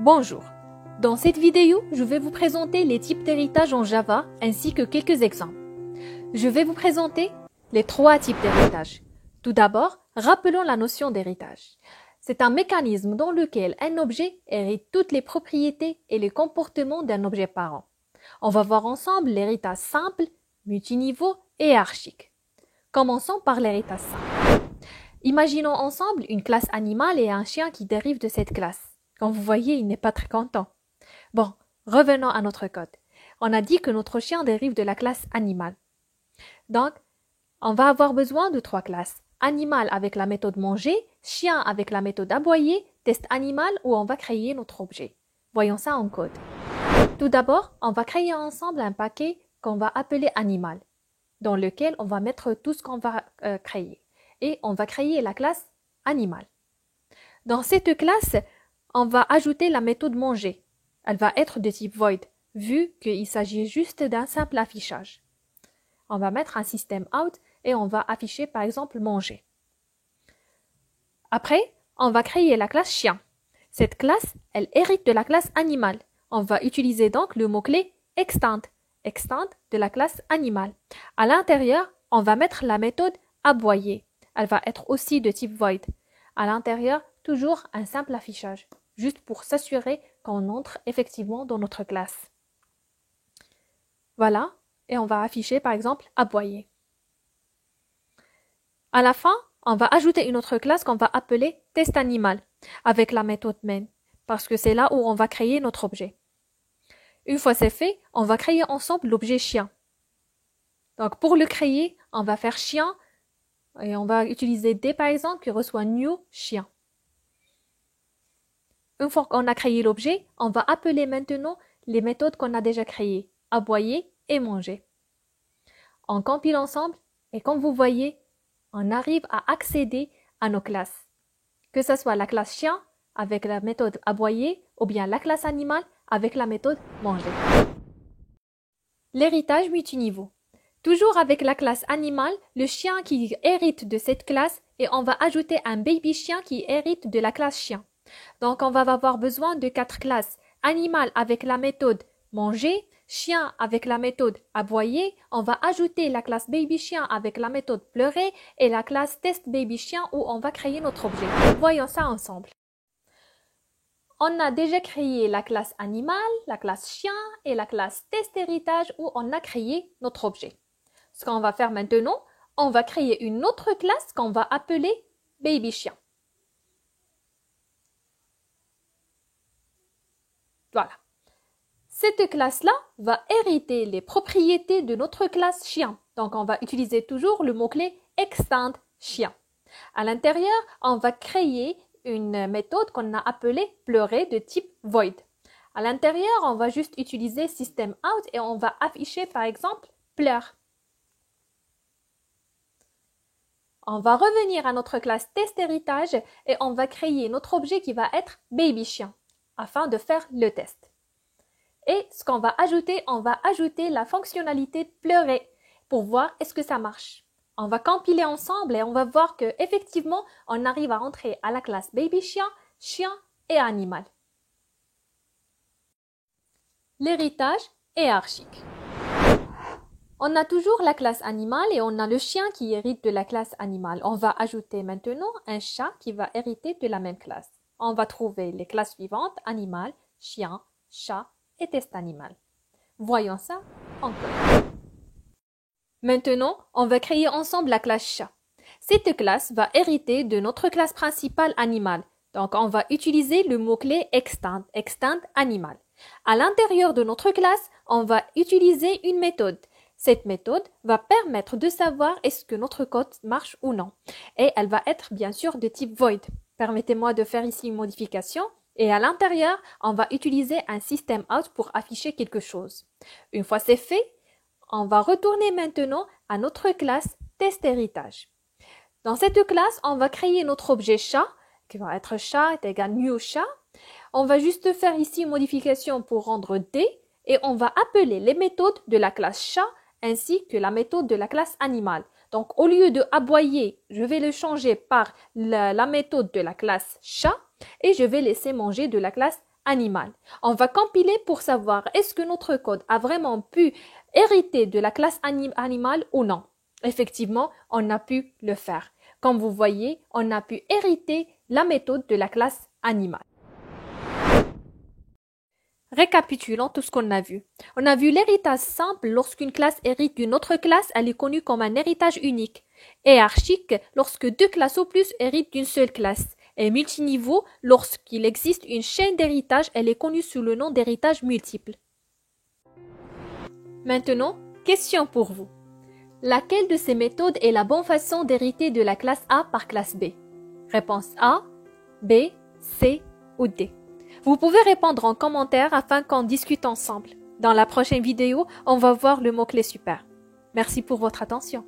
Bonjour. Dans cette vidéo, je vais vous présenter les types d'héritage en Java ainsi que quelques exemples. Je vais vous présenter les 3 types d'héritage. Tout d'abord, rappelons la notion d'héritage. C'est un mécanisme dans lequel un objet hérite toutes les propriétés et les comportements d'un objet parent. On va voir ensemble l'héritage simple, multiniveau et hiérarchique. Commençons par l'héritage simple. Imaginons ensemble une classe animale et un chien qui dérive de cette classe. Comme vous voyez, il n'est pas très content. Bon, revenons à notre code. On a dit que notre chien dérive de la classe animale. Donc, on va avoir besoin de 3 classes. Animal avec la méthode manger, chien avec la méthode aboyer, test animal où on va créer notre objet. Voyons ça en code. Tout d'abord, on va créer ensemble un paquet qu'on va appeler animal, dans lequel on va mettre tout ce qu'on va créer. Et on va créer la classe animal. Dans cette classe, on va ajouter la méthode manger. Elle va être de type void, vu qu'il s'agit juste d'un simple affichage. On va mettre un système out et on va afficher par exemple manger. Après, on va créer la classe chien. Cette classe, elle hérite de la classe animal. On va utiliser donc le mot-clé extend de la classe animal. À l'intérieur, on va mettre la méthode aboyer. Elle va être aussi de type void. À l'intérieur, toujours un simple affichage, juste pour s'assurer qu'on entre effectivement dans notre classe. Voilà, et on va afficher par exemple aboyer. À la fin, on va ajouter une autre classe qu'on va appeler test animal avec la méthode main, parce que c'est là où on va créer notre objet. Une fois c'est fait, on va créer ensemble l'objet chien. Donc pour le créer, on va faire chien et on va utiliser d par exemple qui reçoit new chien. Une fois qu'on a créé l'objet, on va appeler maintenant les méthodes qu'on a déjà créées, aboyer et manger. On compile ensemble et comme vous voyez, on arrive à accéder à nos classes. Que ce soit la classe chien avec la méthode aboyer ou bien la classe animale avec la méthode manger. L'héritage multiniveau. Toujours avec la classe animale, le chien qui hérite de cette classe et on va ajouter un baby chien qui hérite de la classe chien. Donc, on va avoir besoin de 4 classes. Animal avec la méthode manger, chien avec la méthode aboyer, on va ajouter la classe baby chien avec la méthode pleurer et la classe test baby chien où on va créer notre objet. Voyons ça ensemble. On a déjà créé la classe animal, la classe chien et la classe test héritage où on a créé notre objet. Ce qu'on va faire maintenant, on va créer une autre classe qu'on va appeler baby chien. Voilà. Cette classe-là va hériter les propriétés de notre classe chien. Donc, on va utiliser toujours le mot-clé extend chien. À l'intérieur, on va créer une méthode qu'on a appelée pleurer de type void. À l'intérieur, on va juste utiliser system out et on va afficher par exemple pleure. On va revenir à notre classe test héritage et on va créer notre objet qui va être baby chien afin de faire le test. Et ce qu'on va ajouter, on va ajouter la fonctionnalité pleurer pour voir est-ce que ça marche. On va compiler ensemble et on va voir que effectivement, on arrive à rentrer à la classe baby chien, chien et animal. L'héritage hiérarchique. On a toujours la classe animale et on a le chien qui hérite de la classe animale. On va ajouter maintenant un chat qui va hériter de la même classe. On va trouver les classes suivantes, animal, chien, chat et test animal. Voyons ça encore. Maintenant, on va créer ensemble la classe chat. Cette classe va hériter de notre classe principale animal. Donc, on va utiliser le mot-clé extend animal. À l'intérieur de notre classe, on va utiliser une méthode. Cette méthode va permettre de savoir est-ce que notre code marche ou non. Et elle va être bien sûr de type void. Permettez-moi de faire ici une modification. Et à l'intérieur, on va utiliser un system out pour afficher quelque chose. Une fois c'est fait, on va retourner maintenant à notre classe test héritage. Dans cette classe, on va créer notre objet chat, qui va être chat est égal new chat. On va juste faire ici une modification pour rendre d et on va appeler les méthodes de la classe chat ainsi que la méthode de la classe animale. Donc, au lieu de aboyer, je vais le changer par la méthode de la classe chat et je vais laisser manger de la classe animal. On va compiler pour savoir est-ce que notre code a vraiment pu hériter de la classe animale ou non. Effectivement, on a pu le faire. Comme vous voyez, on a pu hériter la méthode de la classe animale. Récapitulons tout ce qu'on a vu. On a vu l'héritage simple lorsqu'une classe hérite d'une autre classe, elle est connue comme un héritage unique. Hiérarchique lorsque deux classes ou plus héritent d'une seule classe. Et multiniveau lorsqu'il existe une chaîne d'héritage, elle est connue sous le nom d'héritage multiple. Maintenant, question pour vous. Laquelle de ces méthodes est la bonne façon d'hériter de la classe A par classe B? Réponse A, B, C ou D. Vous pouvez répondre en commentaire afin qu'on discute ensemble. Dans la prochaine vidéo, on va voir le mot-clé super. Merci pour votre attention.